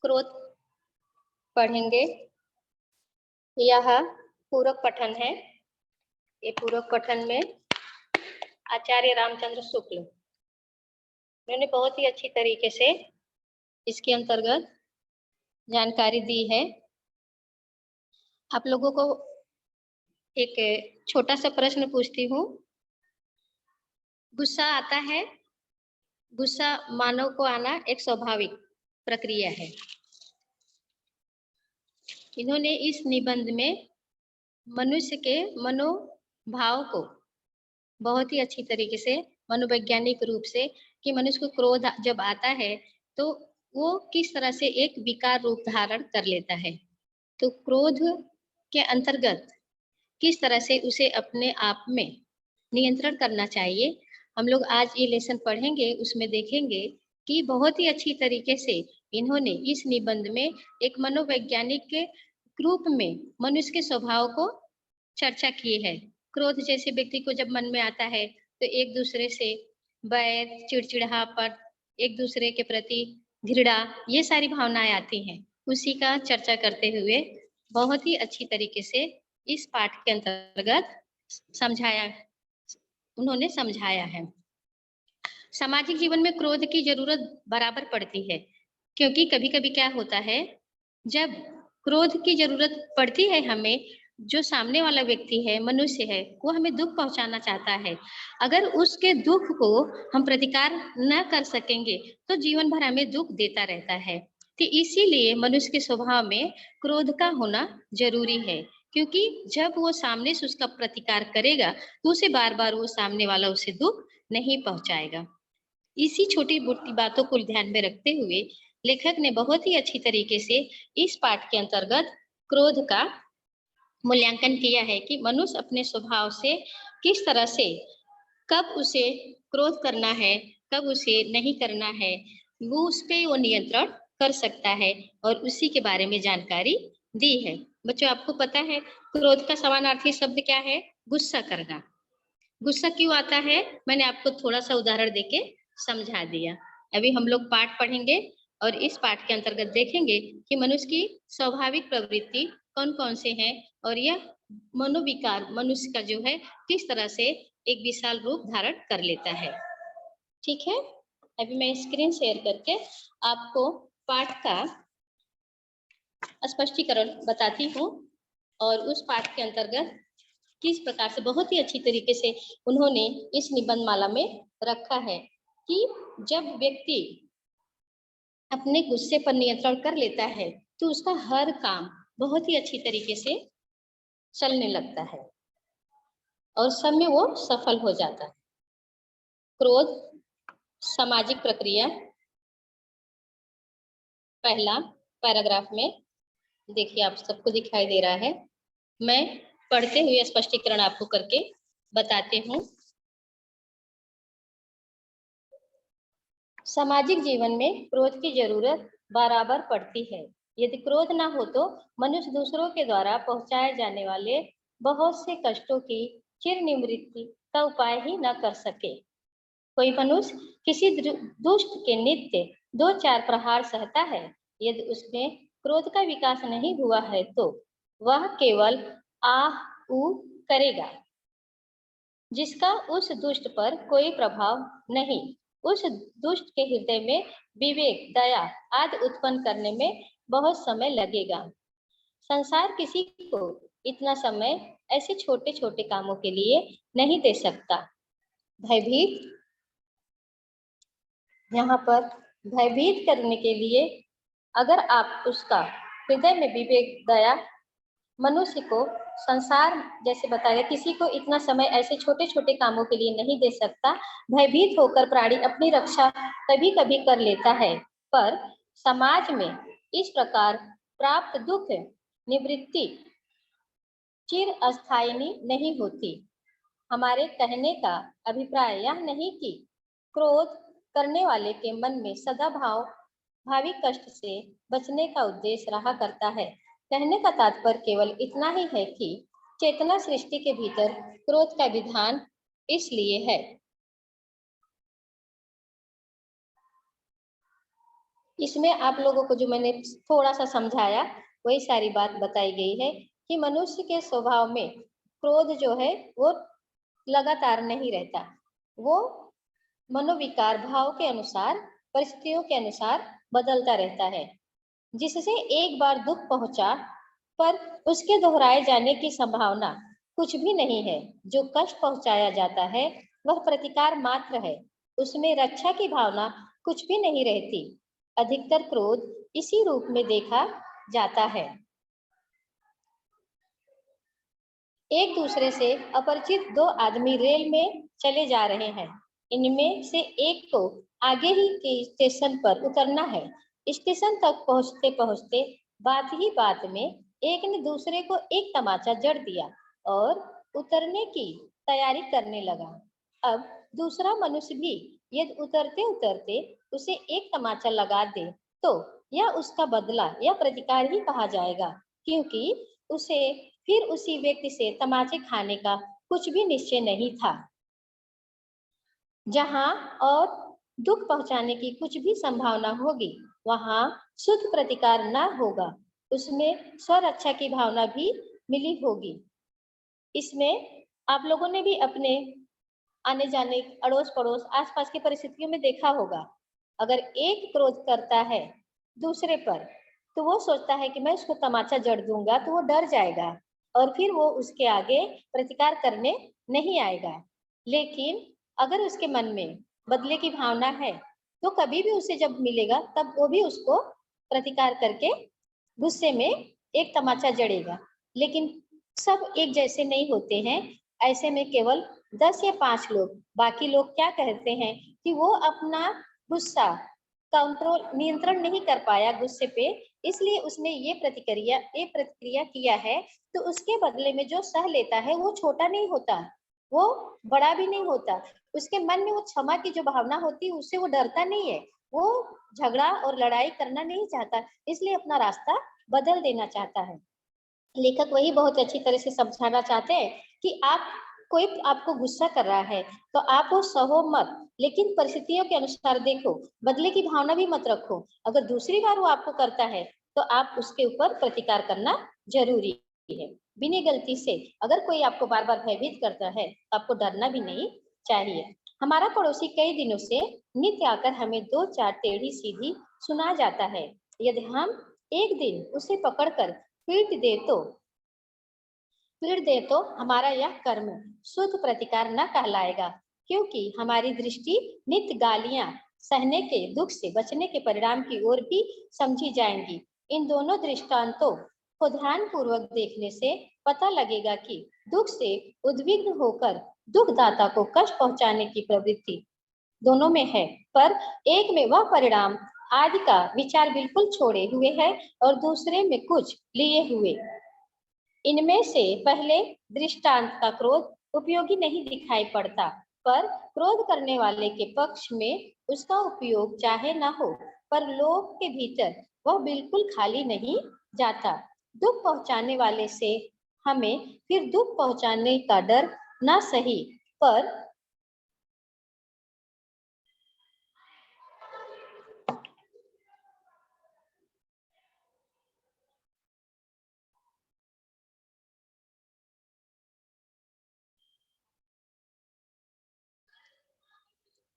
क्रोध पढ़ेंगे। यह पूरक पठन है। ये पूरक पठन में आचार्य रामचंद्र शुक्ल उन्होंने बहुत ही अच्छी तरीके से इसके अंतर्गत जानकारी दी है। आप लोगों को एक छोटा सा प्रश्न पूछती हूँ। गुस्सा आता है। गुस्सा मानव को आना एक स्वाभाविक प्रक्रिया है। इन्होंने इस निबंध में मनुष्य के मनोभाव को बहुत ही अच्छी तरीके से मनोवैज्ञानिक रूप से कि मनुष्य को क्रोध जब आता है तो वो किस तरह से एक विकार रूप धारण कर लेता है। तो क्रोध के अंतर्गत किस तरह से उसे अपने आप में नियंत्रण करना चाहिए, हम लोग आज ये लेसन पढ़ेंगे। उसमें देखेंगे कि बहुत ही अच्छी तरीके से इन्होंने इस निबंध में एक मनोवैज्ञानिक के रूप में मनुष्य के स्वभाव को चर्चा की है। क्रोध जैसे व्यक्ति को जब मन में आता है तो एक दूसरे से बैर, चिड़चिड़ापन, एक दूसरे के प्रति घृणा, ये सारी भावनाएं आती हैं। उसी का चर्चा करते हुए बहुत ही अच्छी तरीके से इस पाठ के अंतर्गत उन्होंने समझाया है। सामाजिक जीवन में क्रोध की जरूरत बराबर पड़ती है, क्योंकि कभी-कभी क्या होता है, जब क्रोध की जरूरत पड़ती है हमें, जो सामने वाला व्यक्ति है, मनुष्य है, वो हमें दुख पहुंचाना चाहता है। अगर उसके दुख को हम प्रतिकार न कर सकेंगे तो जीवन भर हमें दुख देता रहता है। तो इसीलिए मनुष्य के स्वभाव में क्रोध का होना जरूरी है, क्योंकि जब वो सामने से उसका प्रतिकार करेगा तो उसे बार-बार वो सामने वाला उसे दुख नहीं पहुंचाएगा। इसी छोटी-मोटी बातों को ध्यान में रखते हुए लेखक ने बहुत ही अच्छी तरीके से इस पाठ के अंतर्गत क्रोध का मूल्यांकन किया है कि मनुष्य अपने स्वभाव से किस तरह से कब उसे क्रोध करना है, कब उसे नहीं करना है, वो उस पे वो नियंत्रण कर सकता है और उसी के बारे में जानकारी दी है। बच्चों, आपको पता है क्रोध का समानार्थी शब्द क्या है? गुस्सा करना। गुस्सा क्यों आता है? मैंने आपको थोड़ा सा उदाहरण देके समझा दिया। अभी हम लोग पाठ पढ़ेंगे और इस पाठ के अंतर्गत देखेंगे कि मनुष्य की स्वाभाविक प्रवृत्ति कौन-कौन से हैं और यह मनोविकार मनुष्य का जो है किस तरह से एक विशाल रूप धारण कर लेता है। ठीक है? अभी मैं स्क्रीन शेयर करके आपको पाठ का स्पष्टीकरण बताती हूँ और उस पाठ के अंतर्गत किस प्रकार से बहुत ही अच्छी तरीके से उन्होंने इस निबंध माला में रखा है कि जब व्यक्ति अपने गुस्से पर नियंत्रण कर लेता है तो उसका हर काम बहुत ही अच्छी तरीके से चलने लगता है और सब में वो सफल हो जाता है। क्रोध सामाजिक प्रक्रिया, पहला पैराग्राफ में देखिए, आप सबको दिखाई दे रहा है। मैं पढ़ते हुए स्पष्टीकरण आपको करके बताती हूँ। सामाजिक जीवन में क्रोध की जरूरत बराबर पड़ती है। यदि क्रोध न हो तो मनुष्य दूसरों के द्वारा पहुंचाए जाने वाले बहुत से कष्टों की चिर निवृत्ति का उपाय ही न कर सके। कोई मनुष्य किसी दुष्ट के नित्य 2-4 प्रहार सहता है, यदि उसमें क्रोध का विकास नहीं हुआ है तो वह केवल आह ऊ करेगा, जिसका उस दुष्ट पर कोई प्रभाव नहीं। उस दुष्ट के हृदय में विवेक, दया आदि उत्पन्न करने में बहुत समय लगेगा। संसार किसी को इतना समय ऐसे छोटे छोटे कामों के लिए नहीं दे सकता। भयभीत, यहाँ पर भयभीत करने के लिए अगर आप उसका हृदय में विवेक, दया, मनुष्य को संसार जैसे बताया किसी को इतना समय ऐसे छोटे छोटे कामों के लिए नहीं दे सकता। भयभीत होकर प्राणी अपनी रक्षा कभी कभी कर लेता है, पर समाज में इस प्रकार प्राप्त दुख निवृत्ति चिर अस्थायी नहीं होती। हमारे कहने का अभिप्राय यह नहीं कि क्रोध करने वाले के मन में सदा भावी कष्ट से बचने का उद्देश्य रहा करता है। कहने का तात्पर्य केवल इतना ही है कि चेतना सृष्टि के भीतर क्रोध का विधान इसलिए है। इसमें आप लोगों को जो मैंने थोड़ा सा समझाया वही सारी बात बताई गई है कि मनुष्य के स्वभाव में क्रोध जो है वो लगातार नहीं रहता, वो मनोविकार भाव के अनुसार परिस्थितियों के अनुसार बदलता रहता है, जिससे एक बार दुख पहुंचा पर उसके दोहराए जाने की संभावना कुछ भी नहीं है। जो कष्ट पहुंचाया जाता है वह प्रतिकार मात्र है, उसमें रक्षा की भावना कुछ भी नहीं रहती। अधिकतर क्रोध इसी रूप में देखा जाता है। एक दूसरे से अपरिचित दो आदमी रेल में चले जा रहे हैं, इनमें से एक को आगे ही के स्टेशन पर उतरना है। स्टेशन तक पहुंचते पहुंचते बात ही बात में एक ने दूसरे को एक तमाचा जड़ दिया और उतरने की तैयारी करने लगा। अब दूसरा मनुष्य भी यदि उतरते उतरते उसे एक तमाचा लगा दे तो यह उसका बदला या प्रतिकार ही कहा जाएगा, क्योंकि उसे फिर उसी व्यक्ति से तमाचे खाने का कुछ भी निश्चय नहीं था। जहां और दुख पहुंचाने की कुछ भी संभावना होगी वहां शुद्ध प्रतिकार न होगा, उसमें स्वरक्षा की भावना भी मिली होगी। इसमें आप लोगों ने भी अपने आने जाने अड़ोस पड़ोस आसपास की परिस्थितियों में देखा होगा, अगर एक क्रोध करता है दूसरे पर तो वो सोचता है कि मैं उसको तमाचा जड़ दूंगा तो वो डर जाएगा और फिर वो उसके आगे प्रतिकार करने नहीं आएगा। लेकिन अगर उसके मन में बदले की भावना है तो कभी भी उसे जब मिलेगा तब वो भी उसको प्रतिकार करके गुस्से में एक तमाचा जड़ेगा। लेकिन सब एक जैसे नहीं होते हैं, ऐसे में केवल 10 या 5 लोग, बाकी लोग क्या कहते हैं कि वो अपना गुस्सा कंट्रोल नियंत्रण नहीं कर पाया गुस्से पे, इसलिए उसने ये प्रतिक्रिया किया है। तो उसके बदले में जो सह लेता है वो छोटा नहीं होता, वो बड़ा भी नहीं होता। उसके मन में वो क्षमा की जो भावना होती है उससे वो डरता नहीं है, वो झगड़ा और लड़ाई करना नहीं चाहता, इसलिए अपना रास्ता बदल देना चाहता है। लेखक वही बहुत अच्छी तरह से समझाना चाहते हैं कि आप कोई आपको गुस्सा कर रहा है तो आप वो सहो मत, लेकिन परिस्थितियों के अनुसार देखो, बदले की भावना भी मत रखो। अगर दूसरी बार वो आपको करता है तो आप उसके ऊपर प्रतिकार करना जरूरी है। बिना गलती से अगर कोई आपको बार बार भयभीत करता है तो आपको डरना भी नहीं चाहिए। हमारा पड़ोसी कई दिनों से नित्य आकर हमें दो चार टेढ़ी सीधी सुना जाता है, यदि हम एक दिन उसे पकड़कर पीड़ दे तो हमारा यह कर्म शुद्ध प्रतिकार न कहलाएगा, क्योंकि हमारी दृष्टि नित्य गालियां सहने के दुख से बचने के परिणाम की ओर भी समझी जाएंगी। इन दोनों दृष्टांतों को ध्यान पूर्वक देखने से पता लगेगा कि दुख से उद्विग्न होकर दुखदाता को कष्ट पहुंचाने की प्रवृत्ति दोनों में है, पर एक में वह परिणाम आदि का विचार बिल्कुल छोड़े हुए है और दूसरे में कुछ लिए हुए। इनमें से पहले दृष्टांत का क्रोध उपयोगी नहीं दिखाई पड़ता, पर क्रोध करने वाले के पक्ष में उसका उपयोग चाहे न हो, पर लोग के भीतर वह बिल्कुल खाली नहीं जाता। दुख पहुंचाने वाले से हमें फिर दुख पहुंचाने का डर न सही पर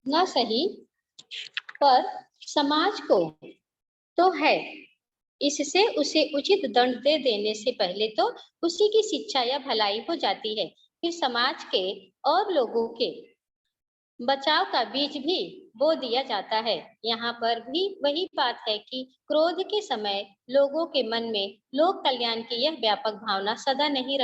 न सही पर समाज को तो है, इससे उसे उचित दंड दे देने से पहले तो उसी की शिक्षा या भलाई हो जाती है, फिर समाज के और लोगों के बचाव का बीज भी बो दिया जाता है। यहाँ पर भी वही बात है कि क्रोध के समय लोगों के मन में लोक कल्याण की यह व्यापक भावना सदा नहीं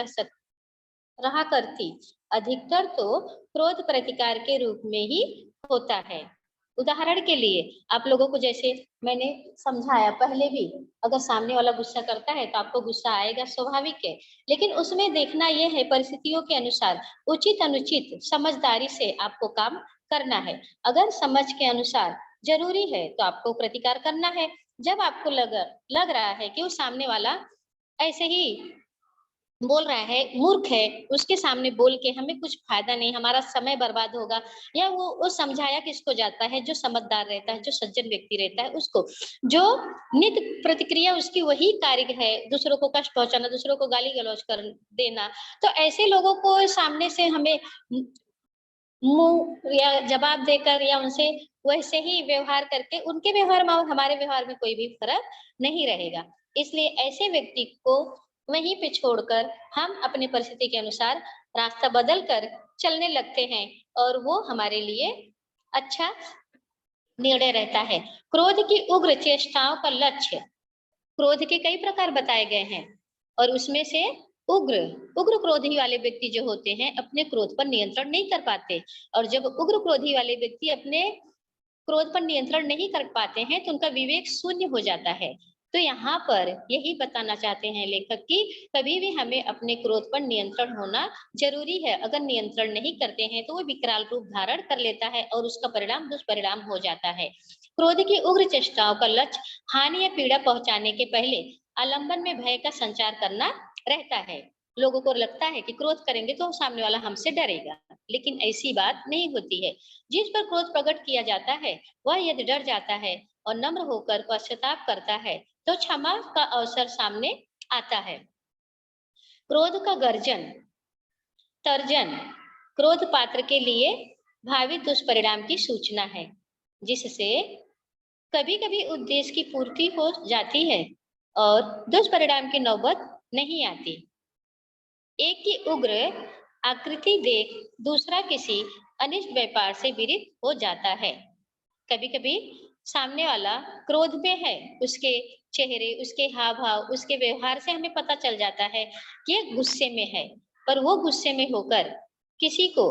रहा करती। अधिकतर तो क्रोध प्रतिकार के रूप में ही होता है। उदाहरण के लिए आप लोगों को जैसे मैंने समझाया पहले भी, अगर सामने वाला गुस्सा करता है तो आपको गुस्सा आएगा, स्वाभाविक है। लेकिन उसमें देखना यह है परिस्थितियों के अनुसार उचित अनुचित समझदारी से आपको काम करना है। अगर समझ के अनुसार जरूरी है तो आपको प्रतिकार करना है। जब आपको लग रहा है कि वो सामने वाला ऐसे ही बोल रहा है, मूर्ख है, उसके सामने बोल के हमें कुछ फायदा नहीं, हमारा समय बर्बाद होगा। या वो समझाया किसको जाता है, जो समझदार रहता है, जो सज्जन व्यक्ति रहता है उसको, जो नित प्रतिक्रिया उसकी वही कार्य है, दूसरों को कष्ट पहुंचाना, दूसरों को गाली गलौज कर देना। तो ऐसे लोगों को सामने से हमें मुंह या जवाब देकर या उनसे वैसे ही व्यवहार करके, उनके व्यवहार में और हमारे व्यवहार में कोई भी फर्क नहीं रहेगा। इसलिए ऐसे व्यक्ति को वहीं पे छोड़कर हम अपनी परिस्थिति के अनुसार रास्ता बदल कर चलने लगते हैं, और वो हमारे लिए अच्छा निर्णय रहता है। क्रोध की उग्र चेष्टाओं का लक्ष्य, क्रोध के कई प्रकार बताए गए हैं, और उसमें से उग्र उग्र क्रोधी वाले व्यक्ति जो होते हैं अपने क्रोध पर नियंत्रण नहीं कर पाते। और जब उग्र क्रोधी वाले व्यक्ति अपने क्रोध पर नियंत्रण नहीं कर पाते हैं तो उनका विवेक शून्य हो जाता है। तो यहाँ पर यही बताना चाहते हैं लेखक कि कभी भी हमें अपने क्रोध पर नियंत्रण होना जरूरी है। अगर नियंत्रण नहीं करते हैं तो वो विकराल रूप धारण कर लेता है और उसका परिणाम दुष्परिणाम हो जाता है। क्रोध की उग्र चेष्टाओं का लक्ष्य हानि या पीड़ा पहुंचाने के पहले आलंबन में भय का संचार करना रहता है। लोगों को लगता है कि क्रोध करेंगे तो सामने वाला हमसे डरेगा, लेकिन ऐसी बात नहीं होती है। जिस पर क्रोध प्रकट किया जाता है वह यदि डर जाता है और नम्र होकर पश्चाताप करता है तो क्षमा का अवसर सामने आता है। क्रोध का गर्जन तर्जन क्रोध पात्र के लिए भावी दुष्परिणाम की सूचना है, जिससे कभी कभी उद्देश्य की पूर्ति हो जाती है और दुष्परिणाम की नौबत नहीं आती। एक की उग्र आकृति देख दूसरा किसी अनिष्ट व्यापार से विरत हो जाता है। कभी कभी सामने वाला क्रोध में है, उसके चेहरे, उसके हाव भाव, उसके व्यवहार से हमें पता चल जाता है कि ये गुस्से में है, पर वो गुस्से में होकर किसी को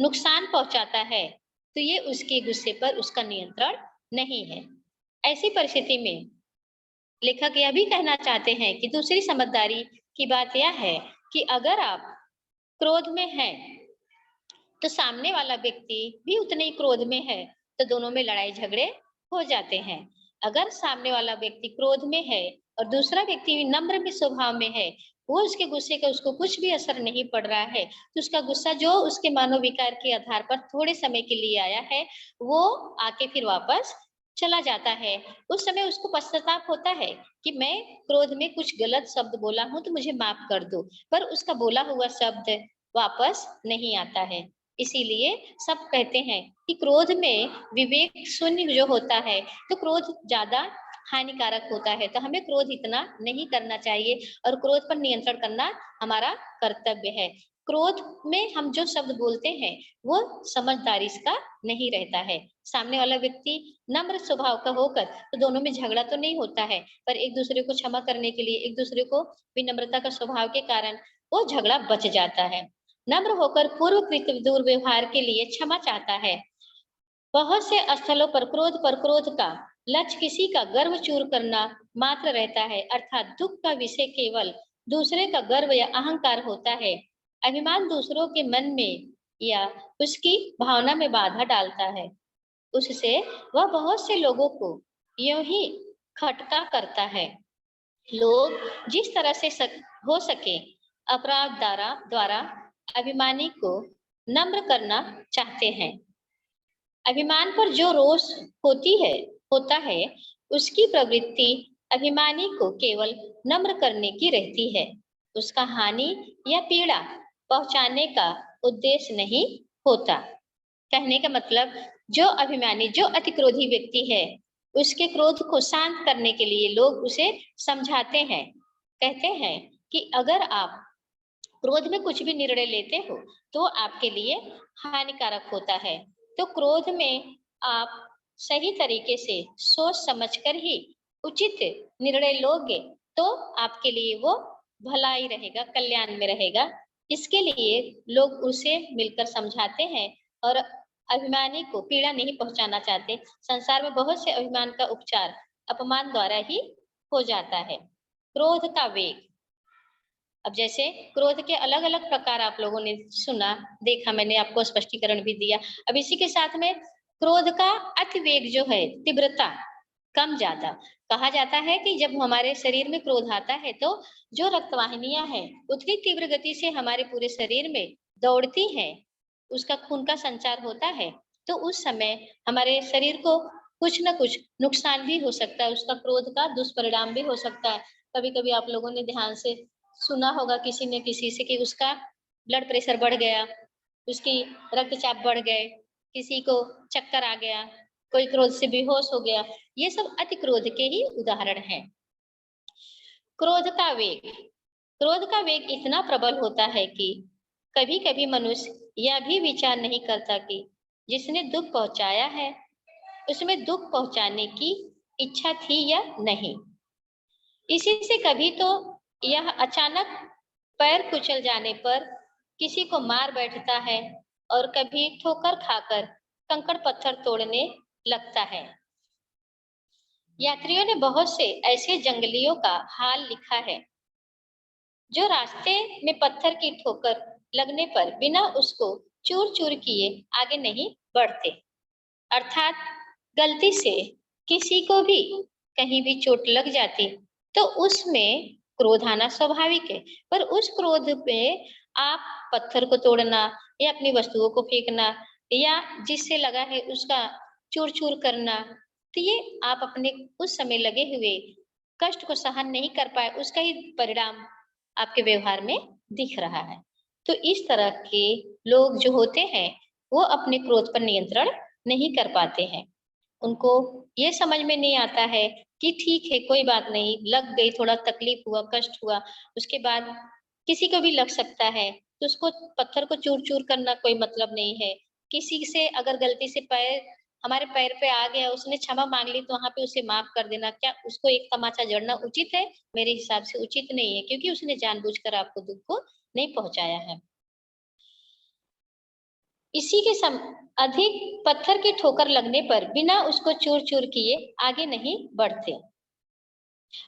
नुकसान पहुंचाता है तो ये उसके गुस्से पर उसका नियंत्रण नहीं है। ऐसी परिस्थिति में लेखक यह भी कहना चाहते हैं कि दूसरी समझदारी की बात यह है कि अगर आप क्रोध में हैं तो सामने वाला व्यक्ति भी उतने ही क्रोध में है, तो दोनों में लड़ाई झगड़े हो जाते हैं। अगर सामने वाला व्यक्ति क्रोध में है और दूसरा व्यक्ति नम्र भी स्वभाव में है, वो उसके गुस्से का उसको कुछ भी असर नहीं पड़ रहा है, तो उसका गुस्सा जो उसके मनोविकार के आधार पर थोड़े समय के लिए आया है वो आके फिर वापस चला जाता है। उस समय उसको पश्चाताप होता है कि मैं क्रोध में कुछ गलत शब्द बोला हूं तो मुझे माफ कर दो, पर उसका बोला हुआ शब्द वापस नहीं आता है। इसीलिए सब कहते हैं कि क्रोध में विवेक शून्य जो होता है तो क्रोध ज्यादा हानिकारक होता है। तो हमें क्रोध इतना नहीं करना चाहिए और क्रोध पर नियंत्रण करना हमारा कर्तव्य है। क्रोध में हम जो शब्द बोलते हैं वो समझदारी का नहीं रहता है। सामने वाला व्यक्ति नम्र स्वभाव का होकर तो दोनों में झगड़ा तो नहीं होता है, पर एक दूसरे को क्षमा करने के लिए, एक दूसरे को विनम्रता का स्वभाव के कारण वो झगड़ा बच जाता है। नम्र होकर पूर्वकृत दुर्व्यवहार के लिए क्षमा चाहता है। बहुत से स्थलों पर क्रोध का लक्ष्य किसी का गर्व चूर करना मात्र रहता है, अर्थात दुख का विषय केवल दूसरे का गर्व या अहंकार होता है। अभिमान दूसरों के मन में या उसकी भावना में बाधा डालता है, उससे वह बहुत से लोगों को यूं ही खटका करता है। लोग जिस तरह से हो सके अपराध द्वारा अभिमानी को नम्र करना चाहते हैं। अभिमान पर जो रोष होता है उसकी प्रवृत्ति अभिमानी को केवल नम्र करने की रहती है, उसका हानि या पीड़ा पहुंचाने का उद्देश्य नहीं होता। कहने का मतलब जो अभिमानी, जो अति क्रोधी व्यक्ति है, उसके क्रोध को शांत करने के लिए लोग उसे समझाते हैं। कहते हैं कि अगर आप क्रोध में कुछ भी निर्णय लेते हो तो आपके लिए हानिकारक होता है। तो क्रोध में आप सही तरीके से सोच समझकर ही उचित निर्णय लोगे तो आपके लिए वो भला ही रहेगा, कल्याण में रहेगा। इसके लिए लोग उसे मिलकर समझाते हैं और अभिमानी को पीड़ा नहीं पहुंचाना चाहते। संसार में बहुत से अभिमान का उपचार अपमान द्वारा ही हो जाता है। क्रोध का वेग, अब जैसे क्रोध के अलग अलग प्रकार आप लोगों ने सुना, देखा, मैंने आपको स्पष्टीकरण भी दिया। अब इसी के साथ में क्रोध का अतिवेग जो है, तीव्रता, कम ज्यादा। कहा जाता है कि जब हमारे शरीर में क्रोध आता है तो जो रक्तवाहिनियां हैं उतनी तीव्र गति से हमारे पूरे शरीर में दौड़ती हैं, उसका खून का संचार होता है, तो उस समय हमारे शरीर को कुछ न कुछ नुकसान भी हो सकता है, उसका क्रोध का दुष्परिणाम भी हो सकता है। कभी कभी आप लोगों ने ध्यान से सुना होगा किसी ने किसी से कि उसका ब्लड प्रेशर बढ़ गया, उसकी रक्तचाप बढ़ गए, किसी को चक्कर आ गया, कोई क्रोध से बेहोश हो गया। ये सब अति क्रोध के ही उदाहरण हैं। क्रोध का वेग, क्रोध का वेग इतना प्रबल होता है कि कभी कभी मनुष्य यह भी विचार नहीं करता कि जिसने दुख पहुंचाया है उसमें दुख पहुंचाने की इच्छा थी या नहीं। इसी से कभी तो यह अचानक पैर कुचल जाने पर किसी को मार बैठता है और कभी ठोकर खाकर कंकड़ पत्थर तोड़ने लगता है। यात्रियों ने बहुत से ऐसे जंगलियों का हाल लिखा है जो रास्ते में पत्थर की ठोकर लगने पर बिना उसको चूर चूर किए आगे नहीं बढ़ते। अर्थात गलती से किसी को भी कहीं भी चोट लग जाती तो उसमें क्रोध आना स्वाभाविक है, पर उस क्रोध पे आप पत्थर को तोड़ना या अपनी वस्तुओं को फेंकना या जिससे लगा है उसका चूर चूर करना, तो ये आप अपने उस समय लगे हुए कष्ट को सहन नहीं कर पाए, उसका ही परिणाम आपके व्यवहार में दिख रहा है। तो इस तरह के लोग जो होते हैं वो अपने क्रोध पर नियंत्रण नहीं कर पाते हैं। उनको ये समझ में नहीं आता है कि ठीक है, कोई बात नहीं, लग गई, थोड़ा तकलीफ हुआ, कष्ट हुआ, उसके बाद किसी को भी लग सकता है, तो उसको पत्थर को चूर-चूर करना कोई मतलब नहीं है। किसी से अगर गलती से पैर हमारे पैर पे आ गया, उसने क्षमा माँग ली, तो वहाँ पे उसे माफ़ कर देना, क्या उसको एक तमाचा जड़ना उचित है? मेरे हिसाब से उचित नहीं है, क्योंकि उसने जानबूझकर आपको दुःख को नहीं पहुँचाया है। इसी के सम अधिक पत्थर की ठोकर लगने पर बिना उसको चूर-चूर किए आगे नहीं बढ़ते।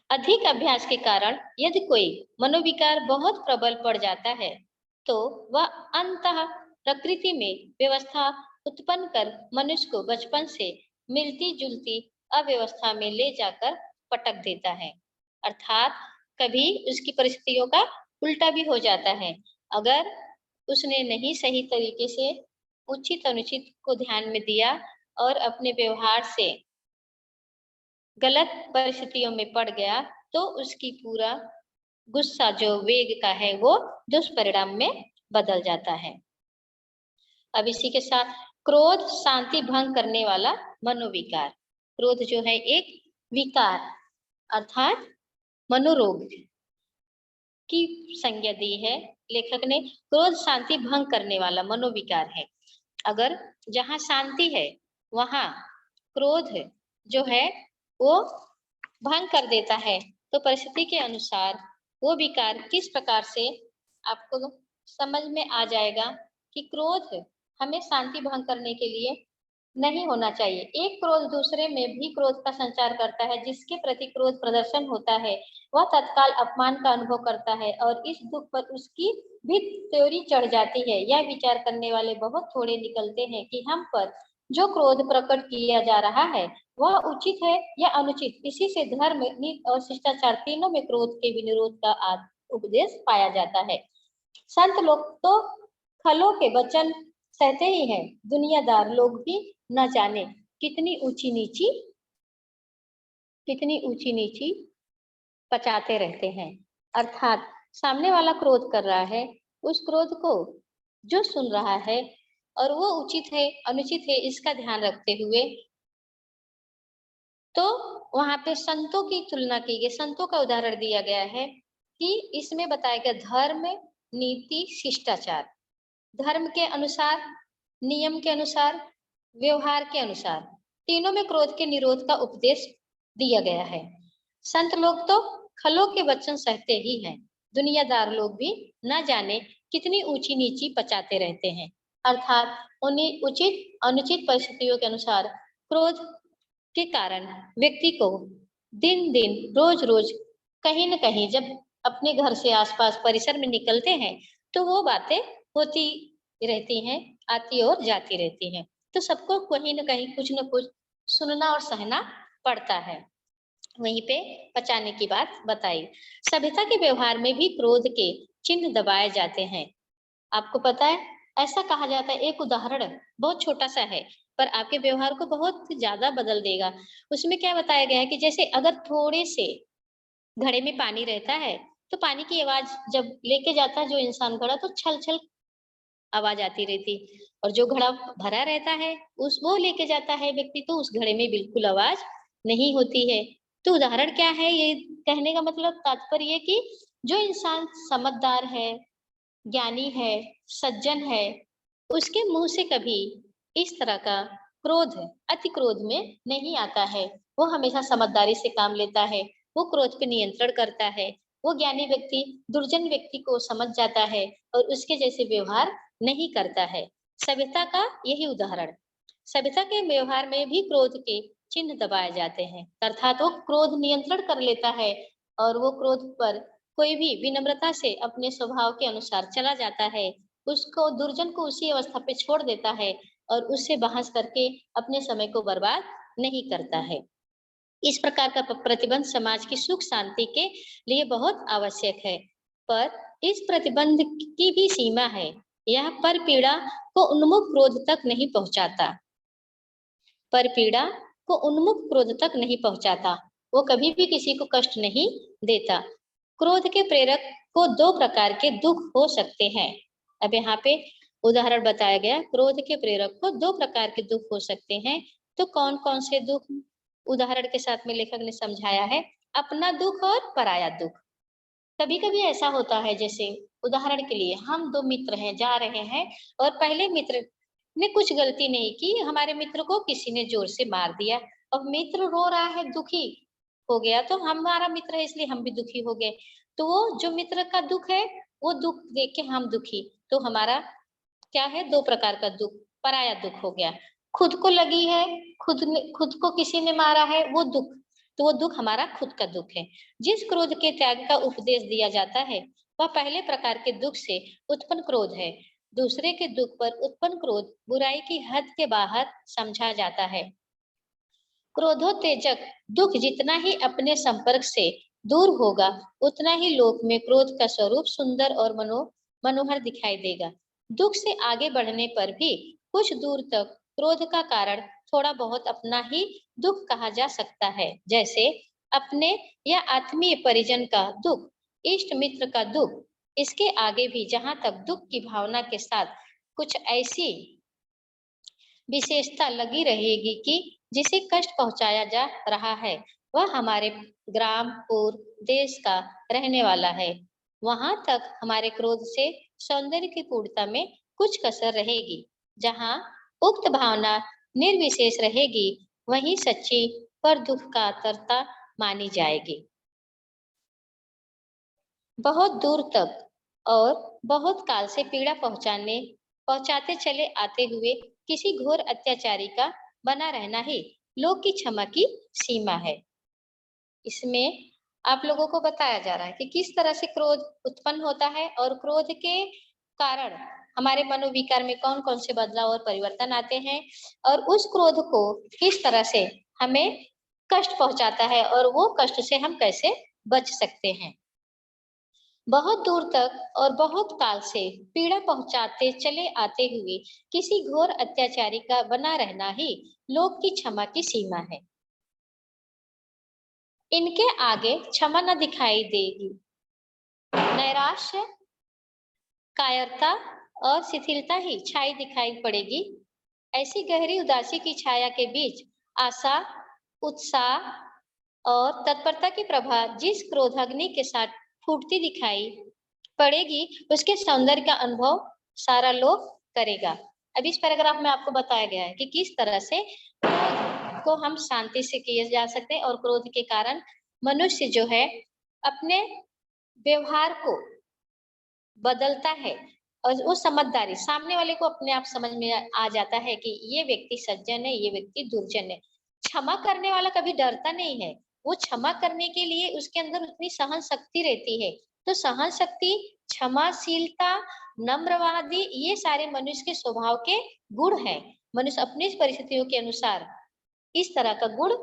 अधिक अभ्यास के कारण यदि कोई मनोविकार बहुत प्रबल पड़ जाता है, तो वह अंततः प्रकृति में व्यवस्था उत्पन्न कर मनुष्य को बचपन से मिलती-जुलती अव्यवस्था में ले जाकर पटक देता है। अर्थात कभी उसकी परिस्थितियों का उल्टा भी हो जाता है। अगर उसने नहीं सही तरीके से उचित अनुचित को ध्यान में दिया और अपने व्यवहार से गलत परिस्थितियों में पड़ गया, तो उसकी पूरा गुस्सा जो वेग का है वो दुष्परिणाम में बदल जाता है। अब इसी के साथ क्रोध शांति भंग करने वाला मनोविकार। क्रोध जो है एक विकार अर्थात मनोरोग की संज्ञा दी है लेखक ने। क्रोध शांति भंग करने वाला मनोविकार है। अगर जहाँ शांति है वहाँ क्रोध जो है वो भंग कर देता है, तो परिस्थिति के अनुसार वो विकार किस प्रकार से आपको समझ में आ जाएगा कि क्रोध हमें शांति भंग करने के लिए नहीं होना चाहिए। एक क्रोध दूसरे में भी क्रोध का संचार करता है। जिसके प्रति क्रोध प्रदर्शन होता है वह तत्काल अपमान का अनुभव करता है और इस दुख पर उसकी भी त्योरी चढ़ जाती है। यह विचार करने वाले बहुत थोड़े निकलते हैं कि हम पर जो क्रोध प्रकट किया जा रहा है वह उचित है या अनुचित। इसी से धर्म, नीति और शिष्टाचार तीनों में क्रोध के विनिरोध का उपदेश पाया जाता है। संत लोग तो खलों के वचन सहते ही हैं, दुनियादार लोग भी न जाने कितनी ऊंची नीची पचाते रहते हैं। अर्थात सामने वाला क्रोध कर रहा है, उस क्रोध को जो सुन रहा है और वो उचित है अनुचित है इसका ध्यान रखते हुए तो वहां पे संतों की तुलना की गई, संतों का उदाहरण दिया गया है कि इसमें बताया गया धर्म, नीति, शिष्टाचार, धर्म के अनुसार, नियम के अनुसार, व्यवहार के अनुसार तीनों में क्रोध के निरोध का उपदेश दिया गया है। संत लोग तो खलों के वचन सहते ही हैं, दुनियादार लोग भी न जाने कितनी ऊंची नीची पचाते रहते हैं। अर्थात उन्हें उचित अनुचित परिस्थितियों के अनुसार क्रोध के कारण व्यक्ति को दिन दिन रोज रोज कहीं न कहीं जब अपने घर से आसपास परिसर में निकलते हैं तो वो बातें होती रहती हैं, आती और जाती रहती हैं। तो सबको कहीं न कहीं कुछ न कुछ सुनना और सहना पड़ता है। वहीं पे पचाने की बात बताई। सभ्यता के व्यवहार में भी क्रोध के चिन्ह दबाए जाते हैं। आपको पता है, ऐसा कहा जाता है, एक उदाहरण बहुत छोटा-सा है, पर आपके व्यवहार को बहुत ज़्यादा बदल देगा। उसमें क्या बताया गया है कि जैसे अगर थोड़े से घड़े में पानी रहता है, तो पानी की आवाज़ जब लेके जाता है जो इंसान घड़ा, तो छल-छल आवाज़ आती रहती, और जो घड़ा भरा रहता है, उस वो लेके जाता है व्यक्ति, तो उस घड़े में बिल्कुल आवाज़ नहीं होती है। तो उदाहरण क्या है, ये कहने का मतलब तात्पर्य ये कि जो इंसान समझदार है, ज्ञानी है, सज्जन है, उसके मुँह से कभी इस तरह का क्रोध, अति क्रोध में नहीं आता है। वो हमेशा समझदारी से काम लेता है, वो क्रोध पे नियंत्रण करता है। वो ज्ञानी व्यक्ति दुर्जन व्यक्ति को समझ जाता है और उसके जैसे व्यवहार नहीं करता है। सभ्यता का यही उदाहरण। सभ्यता के व्यवहार में भी क्रोध के चिन्ह दबाए जाते हैं, अर्थात वो क्रोध नियंत्रण कर लेता है और वो क्रोध पर कोई भी विनम्रता से अपने स्वभाव के अनुसार चला जाता है, उसको दुर्जन को उसी अवस्था पे छोड़ देता है और उससे बहस करके अपने समय को बर्बाद नहीं करता है। इस प्रकार का प्रतिबंध समाज की सुख शांति के लिए बहुत आवश्यक है, पर इस प्रतिबंध की भी सीमा है। यह पर पीड़ा को उन्मुख क्रोध तक नहीं पहुंचाता। पर पीड़ा को उन्मुख क्रोध तक नहीं पहुंचाता। वो कभी भी किसी को कष्ट नहीं देता। क्रोध के प्रेरक को दो प्रकार के दुख हो सकते हैं। अब यहाँ पे उदाहरण बताया गया, क्रोध के प्रेरक को दो प्रकार के दुख हो सकते हैं। तो कौन कौन से दुख उदाहरण के साथ में लेखक ने समझाया है? अपना दुख और पराया दुख। कभी कभी ऐसा होता है, जैसे उदाहरण के लिए हम दो मित्र हैं, जा रहे हैं और पहले मित्र ने कुछ गलती नहीं की, हमारे मित्र को किसी ने जोर से मार दिया। अब मित्र रो रहा है, दुखी हो गया, तो हमारा मित्र है इसलिए हम भी दुखी हो गए। तो वो जो मित्र का दुख है, वो दुख देख के हम दुखी, तो हमारा क्या है, दो प्रकार का दुख, पराया दुख हो गया। खुद को लगी है, खुद को किसी ने मारा है, वो दुख, तो वो दुख हमारा खुद का दुख है। जिस क्रोध के त्याग का उपदेश दिया जाता है, वह पहले प्रकार के दुख से उत्पन्न क्रोध है। दूसरे के दुख पर उत्पन्न क्रोध बुराई की हद के बाहर समझा जाता है। क्रोधोत्तेजक दुख जितना ही अपने संपर्क से दूर होगा, उतना ही लोक में क्रोध का स्वरूप सुंदर और मनोहर दिखाई देगा। दुख से आगे बढ़ने पर भी कुछ दूर तक क्रोध का कारण थोड़ा बहुत अपना ही दुख कहा जा सकता है, जैसे अपने या आत्मीय परिजन का दुख, इष्ट मित्र का दुख। इसके आगे भी जहां तक दुख की भावना के साथ कुछ ऐसी विशेषता लगी रहेगी कि जिसे कष्ट पहुंचाया जा रहा है, वह हमारे ग्राम और देश का रहने वाला है, वहां तक हमारे क्रोध से सौंदर्य की पूर्णता में कुछ कसर रहेगी। जहां उक्त भावना निर्विशेष रहेगी, वहीं सच्ची पर दुख का आतरता मानी जाएगी। बहुत दूर तक और बहुत काल से पीड़ा पहुंचाते चले आते हुए किसी घोर अत्याचारी का बना रहना ही लोक की क्षमा की सीमा है। इसमें आप लोगों को बताया जा रहा है कि किस तरह से क्रोध उत्पन्न होता है और क्रोध के कारण हमारे मनोविकार में कौन कौन से बदलाव और परिवर्तन आते हैं, और उस क्रोध को किस तरह से हमें कष्ट पहुंचाता है और वो कष्ट से हम कैसे बच सकते हैं। बहुत दूर तक और बहुत काल से पीड़ा पहुंचाते चले आते हुए किसी घोर अत्याचारी का बना रहना ही लोक की क्षमा की सीमा है। इनके आगे क्षमा न दिखाई देगी। नैराश्य, कायरता और शिथिलता ही छाई दिखाई पड़ेगी। ऐसी गहरी उदासी की छाया के बीच आशा, उत्साह और तत्परता की प्रभा जिस क्रोधाग्नि के साथ फूटती दिखाई पड़ेगी, उसके सौंदर्य का अनुभव सारा लोग करेगा। अब इस पैराग्राफ में आपको बताया गया है कि किस तरह से क्रोध को हम शांति से किए जा सकते हैं, और क्रोध के कारण मनुष्य जो है अपने व्यवहार को बदलता है, और वो समझदारी सामने वाले को अपने आप समझ में आ जाता है कि ये व्यक्ति सज्जन है, ये व्यक्ति दुर्जन है। क्षमा करने वाला कभी डरता नहीं है, वो क्षमा करने के लिए उसके अंदर उतनी सहन शक्ति रहती है। तो सहन शक्ति, क्षमाशीलता, नम्रवादी, ये सारे मनुष्य के स्वभाव के गुण हैं। मनुष्य अपनी परिस्थितियों के अनुसार इस तरह का गुण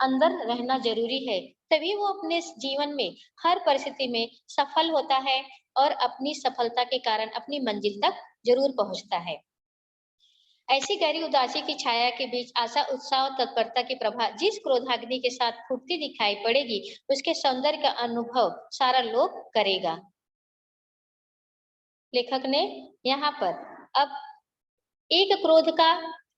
अंदर रहना जरूरी है, तभी वो अपने जीवन में हर परिस्थिति में सफल होता है और अपनी सफलता के कारण अपनी मंजिल तक जरूर पहुंचता है। ऐसी गहरी उदासी की छाया के बीच आशा, उत्साह और तत्परता की प्रभा जिस क्रोधाग्नि के साथ फूटती दिखाई पड़ेगी, उसके सौंदर्य का अनुभव सारा लोग करेगा। लेखक ने यहाँ पर अब एक क्रोध का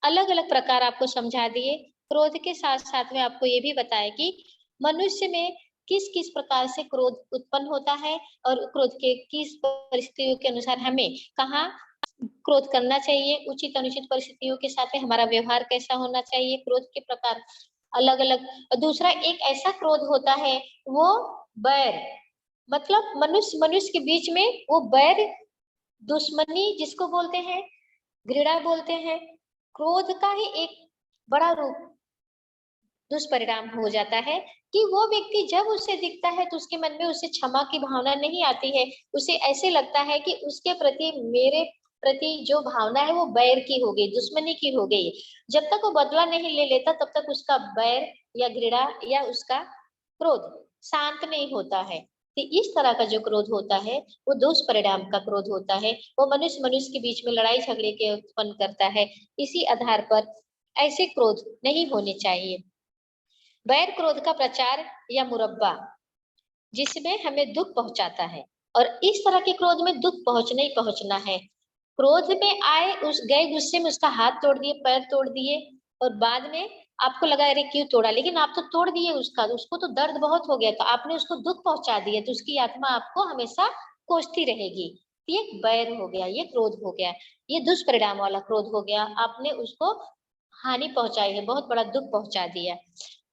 अलग अलग प्रकार आपको समझा दिए। क्रोध के साथ साथ में आपको ये भी बताया कि मनुष्य में किस किस प्रकार से क्रोध उत्पन्न होता है और क्रोध के किस परिस्थितियों के अनुसार हमें कहाँ क्रोध करना चाहिए, उचित अनुचित परिस्थितियों के साथ में हमारा व्यवहार कैसा होना चाहिए, क्रोध के प्रकार अलग अलग। दूसरा एक ऐसा क्रोध होता है वो बैर, मतलब मनुष्य मनुष्य के बीच में वो बैर, दुश्मनी जिसको बोलते हैं, घृणा बोलते हैं, क्रोध का ही एक बड़ा रूप दुष्परिणाम हो जाता है कि वो व्यक्ति जब उसे दिखता है तो उसके मन में उसे क्षमा की भावना नहीं आती है। उसे ऐसे लगता है कि उसके प्रति, मेरे प्रति जो भावना है वो बैर की हो गई, दुश्मनी की हो गई। जब तक वो बदला नहीं ले लेता तब तक उसका बैर या घृणा या उसका क्रोध शांत नहीं होता है। तो इस तरह का जो क्रोध होता है वो दुष्परिणाम का क्रोध होता है। वो मनुष्य मनुष्य के बीच में लड़ाई झगड़े के उत्पन्न करता है। इसी आधार पर ऐसे क्रोध नहीं होने चाहिए। बैर क्रोध का प्रचार या मुरब्बा जिसमें हमें दुख पहुंचाता है, और इस तरह के क्रोध में दुख पहुंचना ही पहुंचना है। क्रोध में आए उस गए गुस्से में उसका हाथ तोड़ दिए, पैर तोड़ दिए, और बाद में आपको लगा अरे क्यों तोड़ा, लेकिन आप तो तोड़ दिए उसका, उसको तो दर्द बहुत हो गया, तो आपने उसको दुख पहुंचा दिया, तो उसकी आत्मा आपको हमेशा कोसती रहेगी। ये बैर हो गया, ये क्रोध हो गया, ये दुष्परिणाम वाला क्रोध हो गया। आपने उसको हानि पहुंचाई है, बहुत बड़ा दुख पहुंचा दिया।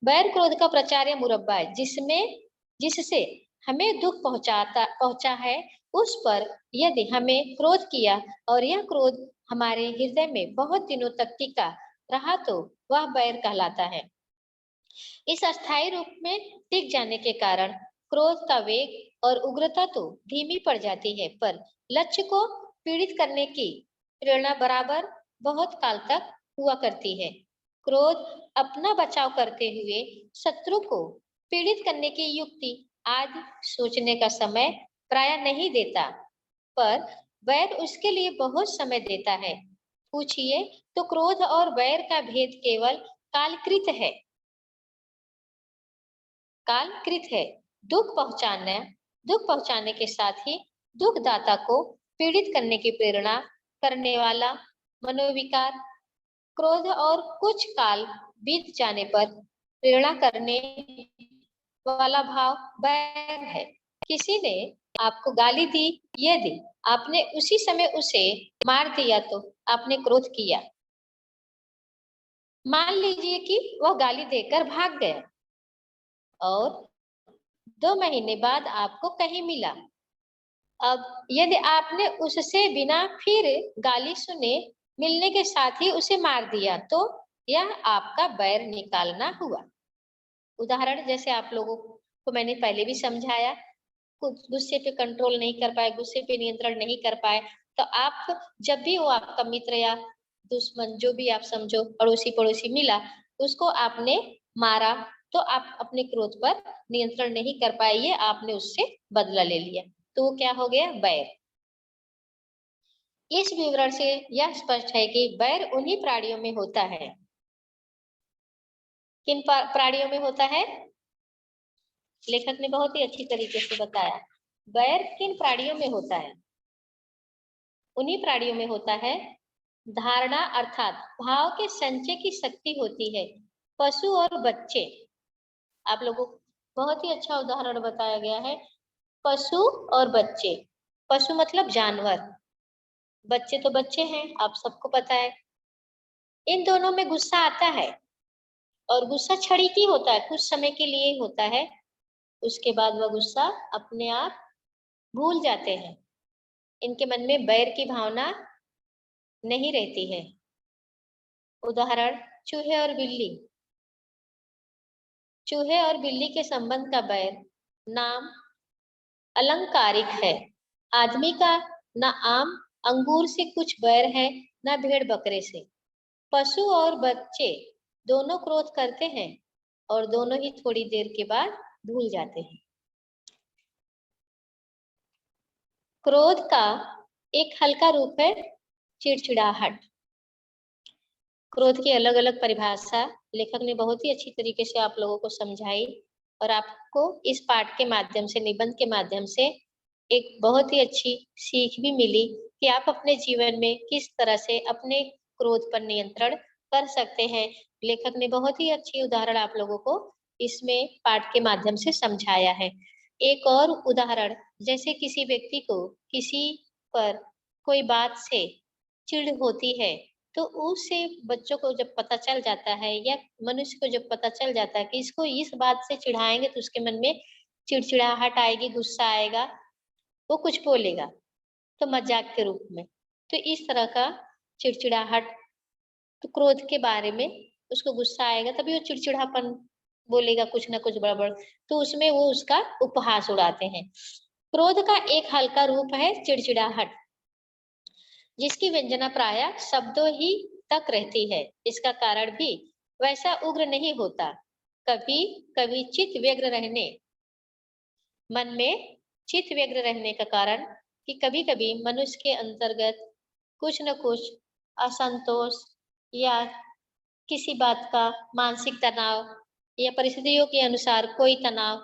बैर क्रोध का प्रचार या मुरब्बा है जिससे हमें दुख पहुंचा है, उस पर यदि हमें क्रोध किया और यह क्रोध हमारे हृदय में बहुत दिनों तक टिका रहा तो वह बैर कहलाता है। इस अस्थायी रूप में टिक जाने के कारण क्रोध का वेग और उग्रता तो धीमी पड़ जाती है, पर लक्ष्य को पीड़ित करने की प्रेरणा बराबर बहुत काल तक हुआ करती है। क्रोध अपना बचाव करते हुए शत्रु को पीड़ित करने की युक्ति आदि सोचने का समय प्राय नहीं देता, पर वैर उसके लिए बहुत समय देता है। पूछिए तो क्रोध और वैर का भेद केवल कालकृत है, कालकृत है। दुख पहुंचाने के साथ ही दुखदाता को पीड़ित करने की प्रेरणा करने वाला मनोविकार क्रोध, और कुछ काल बीत जाने पर प्रेरणा करने वाला भाव बैर है। किसी ने आपको गाली दी, यदि आपने उसी समय उसे मार दिया तो आपने क्रोध किया। मान लीजिए कि वह गाली देकर भाग गया और 2 महीने बाद आपको कहीं मिला। अब यदि आपने उससे बिना फिर गाली सुने मिलने के साथ ही उसे मार दिया तो यह आपका बैर निकालना हुआ। उदाहरण जैसे आप लोगों को मैंने पहले भी समझाया, कुछ गुस्से पे कंट्रोल नहीं कर पाए, गुस्से पे नियंत्रण नहीं कर पाए, तो आप जब भी वो आपका मित्र या दुश्मन जो भी आप समझो, अड़ोसी पड़ोसी मिला, उसको आपने मारा, तो आप अपने क्रोध पर नियंत्रण नहीं कर पाए, ये आपने उससे बदला ले लिया, तो वो क्या हो गया, बैर। इस विवरण से यह स्पष्ट है कि बैर उन्हीं प्राणियों में होता है। किन प्राणियों में होता है? लेखक ने बहुत ही अच्छी तरीके से बताया। बैर किन प्राणियों में होता है? उन्हीं प्राणियों में होता है धारणा अर्थात भाव के संचय की शक्ति होती है। पशु और बच्चे, आप लोगों को बहुत ही अच्छा उदाहरण बताया गया है। पशु और बच्चे, पशु मतलब जानवर, बच्चे तो बच्चे हैं, आप सबको पता है। इन दोनों में गुस्सा आता है, और गुस्सा क्षणिक होता है, कुछ समय के लिए ही होता है, उसके बाद वह गुस्सा अपने आप भूल जाते हैं। इनके मन में बैर की भावना नहीं रहती है। उदाहरण चूहे और बिल्ली। चूहे और बिल्ली के संबंध का बैर नाम अलंकारिक है। आदमी का न आम अंगूर से कुछ बैर है, न भेड़ बकरे से। पशु और बच्चे दोनों क्रोध करते हैं, और दोनों ही थोड़ी देर के बाद भूल जाते हैं। क्रोध का एक हल्का रूप है चिड़चिड़ाहट। क्रोध की अलग अलग परिभाषा लेखक ने बहुत ही अच्छी तरीके से आप लोगों को समझाई और आपको इस पाठ के माध्यम से, निबंध के माध्यम से एक बहुत ही अच्छी सीख भी मिली कि आप अपने जीवन में किस तरह से अपने क्रोध पर नियंत्रण कर सकते हैं। लेखक ने बहुत ही अच्छी उदाहरण आप लोगों को इसमें पाठ के माध्यम से समझाया है। एक और उदाहरण, जैसे किसी व्यक्ति को किसी पर कोई बात से चिढ़ होती है, तो उससे बच्चों को जब पता चल जाता है या मनुष्य को जब पता चल जाता है कि इसको इस बात से चिढ़ाएंगे तो उसके मन में चिड़चिड़ाहट आएगी, गुस्सा आएगा, वो कुछ बोलेगा तो मजाक के रूप में, तो इस तरह का चिड़चिड़ाहट, तो क्रोध के बारे में उसको गुस्सा आएगा तभी वो चिड़चिड़ापन बोलेगा, कुछ ना कुछ गड़बड़, तो उसमें वो उसका उपहास उड़ाते हैं। क्रोध का एक हल्का रूप है चिड़चिड़ाहट, जिसकी व्यंजना प्रायः शब्दों ही तक रहती है। इसका कारण भी वैसा उग्र नहीं होता। कभी कभी चित्त व्यग्र रहने, मन में चित्त व्यग्र रहने का कारण कि कभी कभी मनुष्य के अंतर्गत कुछ न कुछ असंतोष या किसी बात का मानसिक तनाव या परिस्थितियों के अनुसार कोई तनाव,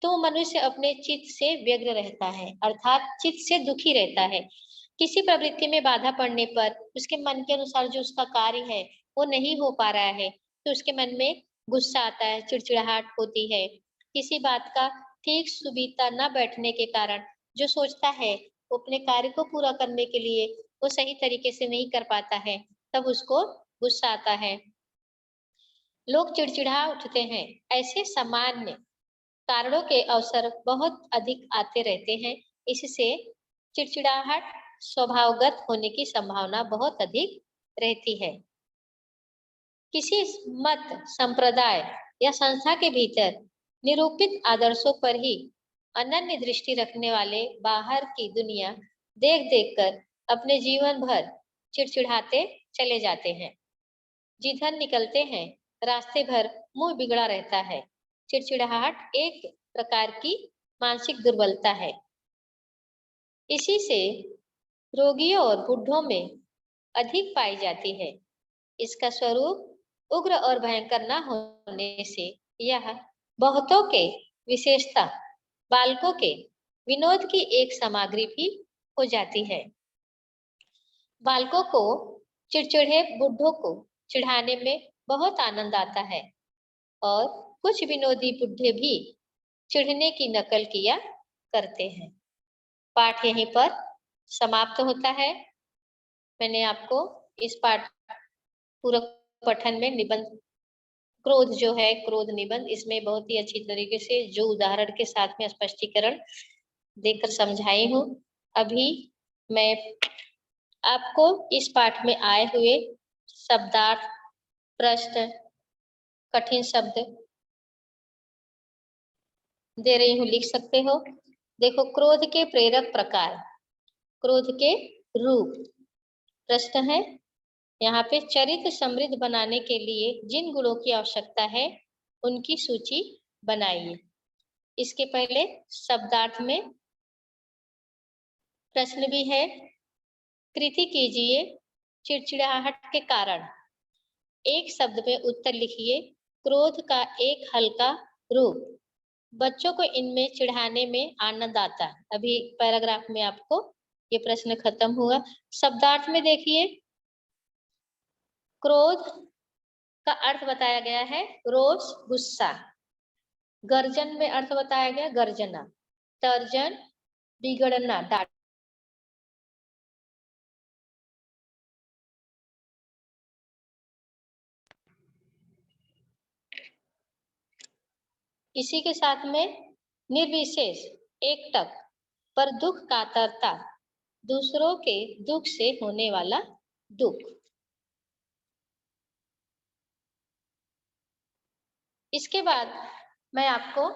तो मनुष्य अपने चित्त से व्यग्र रहता है, अर्थात चित्त से दुखी रहता है। किसी प्रवृत्ति में बाधा पड़ने पर उसके मन के अनुसार जो उसका कार्य है वो नहीं हो पा रहा है, तो उसके मन में गुस्सा आता है, चिड़चिड़ाहट होती है। किसी बात का ठीक सुविधा न बैठने के कारण जो सोचता है वो अपने कार्य को पूरा करने के लिए वो सही तरीके से नहीं कर पाता है, तब उसको गुस्सा आता है। लोग चिड़चिड़ा उठते हैं। ऐसे सामान्य कारणों के अवसर बहुत अधिक आते रहते हैं। इससे चिड़चिड़ाहट स्वभावगत होने की संभावना बहुत अधिक रहती है। किसी मत, संप्रदाय या संस्था के भीतर निरूपित आदर्शों पर ही अनन्य दृष्टि रखने वाले बाहर की दुनिया देख देखकर अपने जीवन भर चिड़चिड़ाते चले जाते हैं। जिधर निकलते हैं रास्ते भर मुंह बिगड़ा रहता है। चिड़चिड़ाहट एक प्रकार की मानसिक दुर्बलता है। इसी से रोगियों और बुढ़ों में अधिक पाई जाती है। इसका स्वरूप उग्र और भयंकर न होने से यह बहुतों के, विशेषता बालकों के विनोद की एक सामग्री भी हो जाती है। बालकों को चिड़चिड़े बुढ़ों को चिढ़ाने में बहुत आनंद आता है और कुछ विनोदी बुढ़े भी चिढ़ने की नकल किया करते हैं। पाठ यहीं पर समाप्त होता है। मैंने आपको इस पाठ पूरक पठन में निबंध क्रोध जो है, क्रोध निबंध, इसमें बहुत ही अच्छी तरीके से जो उदाहरण के साथ में स्पष्टीकरण देकर समझाई हूँ। अभी मैं आपको इस पाठ में आए हुए शब्दार्थ, प्रश्न, कठिन शब्द दे रही हूँ, लिख सकते हो। देखो, क्रोध के प्रेरक प्रकार, क्रोध के रूप। प्रश्न है यहाँ पे, चरित्र समृद्ध बनाने के लिए जिन गुणों की आवश्यकता है उनकी सूची बनाइए। इसके पहले शब्दार्थ में प्रश्न भी है। कृति कीजिए चिड़चिड़ाहट के कारण। एक शब्द में उत्तर लिखिए। क्रोध का एक हल्का रूप। बच्चों को इनमें चिढ़ाने में आनंद आता है। अभी पैराग्राफ में आपको ये प्रश्न खत्म हुआ। शब्दार्थ में देखिए, क्रोध का अर्थ बताया गया है रोष, गुस्सा। गर्जन में अर्थ बताया गया गर्जना, तर्जन, बिगड़ना, डांट। इसी के साथ में निर्विशेष, एकटक, पर दुख कातरता, दूसरों के दुख से होने वाला दुख। इसके बाद मैं आपको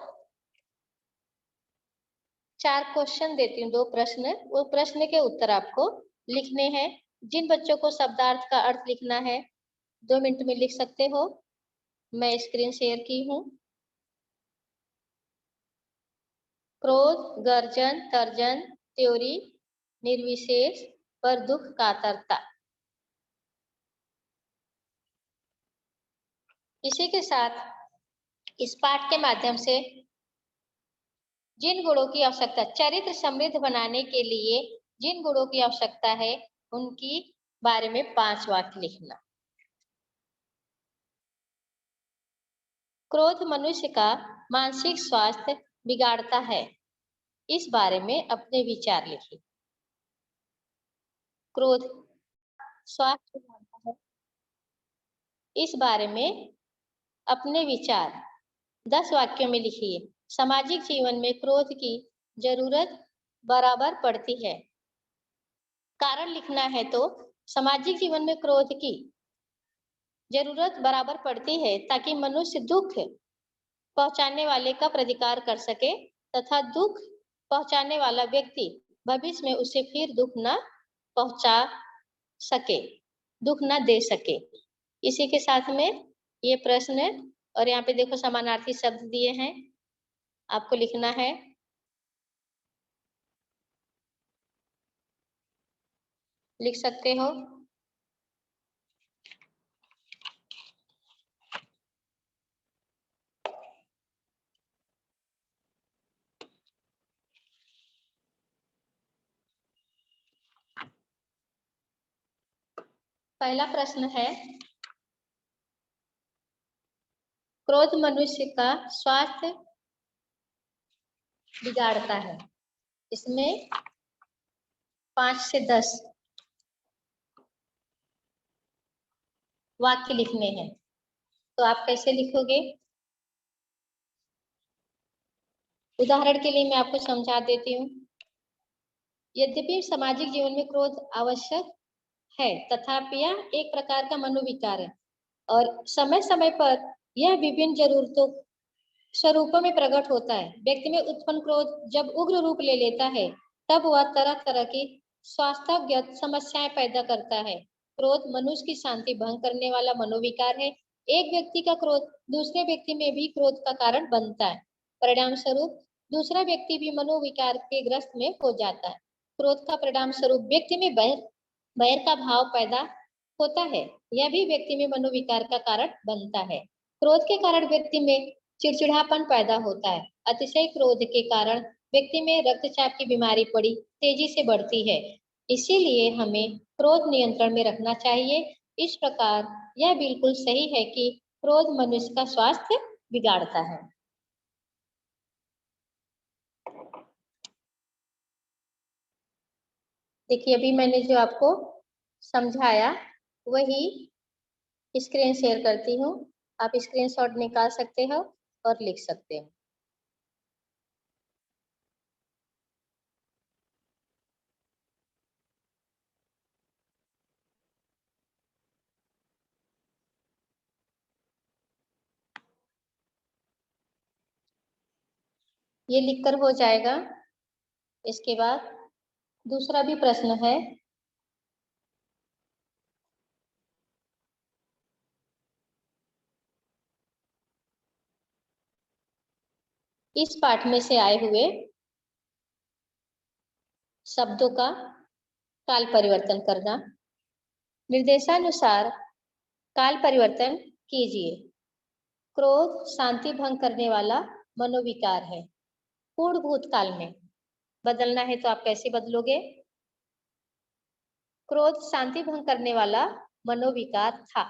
4 क्वेश्चन देती हूँ, 2 प्रश्न। वो प्रश्न के उत्तर आपको लिखने हैं। जिन बच्चों को शब्दार्थ का अर्थ लिखना है 2 मिनट में लिख सकते हो। मैं स्क्रीन शेयर की हूँ। क्रोध, गर्जन, तर्जन, त्योरी, निर्विशेष, पर दुख कातरता। इसी के साथ इस पाठ के माध्यम से जिन गुणों की आवश्यकता, चरित्र समृद्ध बनाने के लिए जिन गुणों की आवश्यकता है, उनकी बारे में 5 वाक्य लिखना। क्रोध मनुष्य का मानसिक स्वास्थ्य बिगाड़ता है। इस बारे में अपने विचार लिखिए। क्रोध स्वास्थ्य बिगाड़ता है, इस बारे में अपने विचार 10 वाक्यों में लिखिए। सामाजिक जीवन में क्रोध की जरूरत बराबर पड़ती है। कारण लिखना है तो सामाजिक जीवन में क्रोध की जरूरत बराबर पड़ती है ताकि मनुष्य दुख पहुंचाने वाले का प्रतिकार कर सके तथा दुख पहुंचाने वाला व्यक्ति भविष्य में उसे फिर दुख न पहुंचा सके, दुख न दे सके। इसी के साथ में ये प्रश्न है और यहाँ पे देखो समानार्थी शब्द दिए हैं, आपको लिखना है। लिख सकते हो। पहला प्रश्न है, क्रोध मनुष्य का स्वास्थ्य बिगाड़ता है। इसमें 5 से 10 वाक्य लिखने हैं, तो आप कैसे लिखोगे? उदाहरण के लिए मैं आपको समझा देती हूँ। यद्यपि सामाजिक जीवन में क्रोध आवश्यक है, तथापि यह एक प्रकार का मनोविकार है और समय समय पर यह विभिन्न जरूरतों स्वरूपों में प्रकट होता है। व्यक्ति में उत्पन्न क्रोध जब उग्र रूप ले लेता है, तब वह तरह तरह की स्वास्थ्यगत समस्याएं पैदा करता है। क्रोध मनुष्य की शांति भंग करने वाला मनोविकार है। एक व्यक्ति का क्रोध दूसरे व्यक्ति में भी क्रोध का कारण बनता है। परिणाम स्वरूप दूसरा व्यक्ति भी मनोविकार के ग्रस्त में हो जाता है। क्रोध का परिणाम स्वरूप व्यक्ति में बैर का भाव पैदा होता है। यह भी व्यक्ति में मनोविकार का कारण बनता है। क्रोध के कारण व्यक्ति में चिड़चिड़ापन पैदा होता है। अतिशय क्रोध के कारण व्यक्ति में रक्तचाप की बीमारी बड़ी तेजी से बढ़ती है। इसीलिए हमें क्रोध नियंत्रण में रखना चाहिए। इस प्रकार यह बिल्कुल सही है कि क्रोध मनुष्य का स्वास्थ्य बिगाड़ता है। देखिए, अभी मैंने जो आपको समझाया वही स्क्रीन शेयर करती हूँ। आप स्क्रीनशॉट निकाल सकते हो और लिख सकते हो। ये लिखकर हो जाएगा। इसके बाद दूसरा भी प्रश्न है। इस पाठ में से आए हुए शब्दों का काल परिवर्तन करना। निर्देशानुसार काल परिवर्तन कीजिए। क्रोध शांति भंग करने वाला मनोविकार है। पूर्ण भूतकाल में बदलना है तो आप कैसे बदलोगे? क्रोध शांति भंग करने वाला मनोविकार था।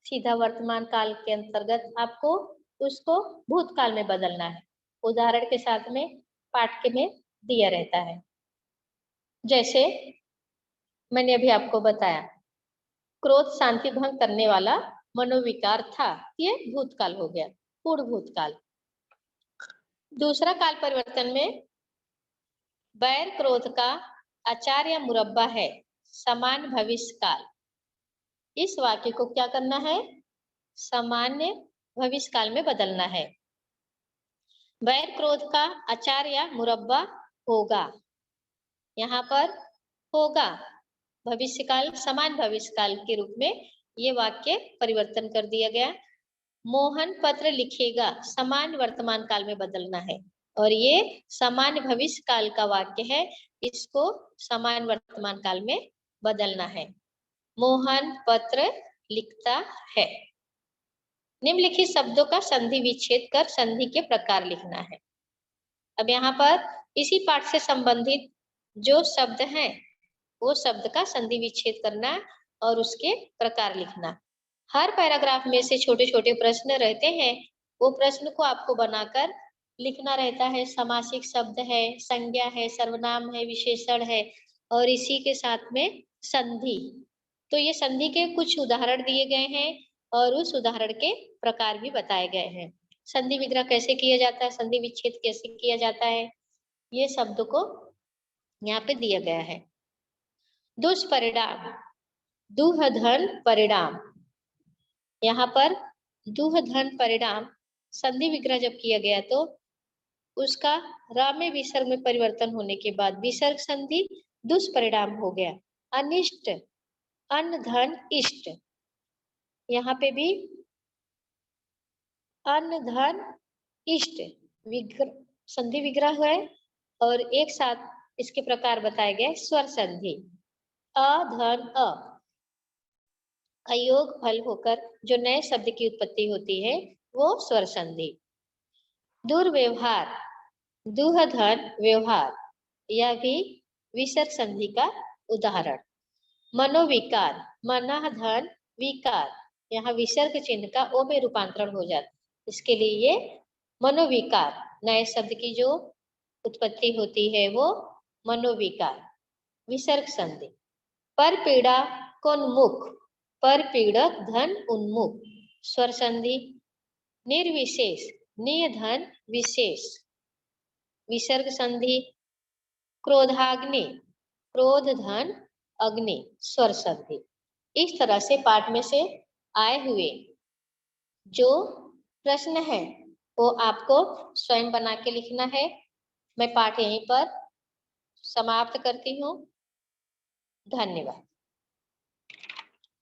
सीधा वर्तमान काल के अंतर्गत आपको उसको भूतकाल में बदलना है। उदाहरण के साथ में पाठ में दिया रहता है। जैसे मैंने अभी आपको बताया, क्रोध शांति भंग करने वाला मनोविकार था, ये भूतकाल हो गया, पूर्ण भूतकाल। दूसरा काल परिवर्तन में बैर क्रोध का आचार या मुरब्बा है, समान भविष्य काल। इस वाक्य को क्या करना है? सामान्य भविष्य काल में बदलना है। बैर क्रोध का आचार या मुरब्बा होगा, यहाँ पर होगा भविष्य काल, समान भविष्य काल के रूप में ये वाक्य परिवर्तन कर दिया गया। मोहन पत्र लिखेगा, समान वर्तमान काल में बदलना है, और ये समान भविष्य काल का वाक्य है, इसको समान वर्तमान काल में बदलना है। मोहन पत्र लिखता है। निम्नलिखित शब्दों का संधि विच्छेद कर संधि के प्रकार लिखना है। अब यहाँ पर इसी पाठ से संबंधित जो शब्द हैं वो शब्द का संधि विच्छेद करना और उसके प्रकार लिखना। हर पैराग्राफ में से छोटे छोटे प्रश्न रहते हैं, वो प्रश्न को आपको बनाकर लिखना रहता है। समासिक शब्द है, संज्ञा है, सर्वनाम है, विशेषण है, और इसी के साथ में संधि। तो ये संधि के कुछ उदाहरण दिए गए हैं और उस उदाहरण के प्रकार भी बताए गए हैं। संधि विग्रह कैसे किया जाता है, संधि विच्छेद कैसे किया जाता है, ये शब्द को यहाँ पे दिया गया है। दुष्परिणाम, दुह धन परिणाम। यहाँ पर दुह धन परिणाम संधि विग्रह जब किया गया तो उसका रा में विसर्ग में परिवर्तन होने के बाद विसर्ग संधि दुष्परिणाम हो गया। अनिष्ट, अन्न धन इष्ट। यहाँ पे भी अन्न धन इष्ट संधि विग्रह है और एक साथ इसके प्रकार बताए गए। स्वर संधि, अ धन अ, अयोग फल होकर जो नए शब्द की उत्पत्ति होती है वो स्वर संधि। दुर्व्यवहार, दुह धन व्यवहार, यह भी विसर्ग संधि का उदाहरण। मनोविकार, मना धन विकार, यहाँ विसर्ग चिन्ह का ओ में रूपांतरण हो जाता है, इसके लिए ये मनोविकार, नए शब्द की जो उत्पत्ति होती है वो मनोविकार, विसर्ग संधि। पर पीड़ा कोन्मुख, पर पीड़क धन उन्मुख, स्वर संधि। निर्विशेष, निय धन विशेष, विसर्ग संधि। क्रोधाग्नि, क्रोध धन अग्नि, स्वर संधि। इस तरह से पाठ में से आए हुए जो प्रश्न है वो आपको स्वयं बना के लिखना है। मैं पाठ यहीं पर समाप्त करती हूँ। धन्यवाद।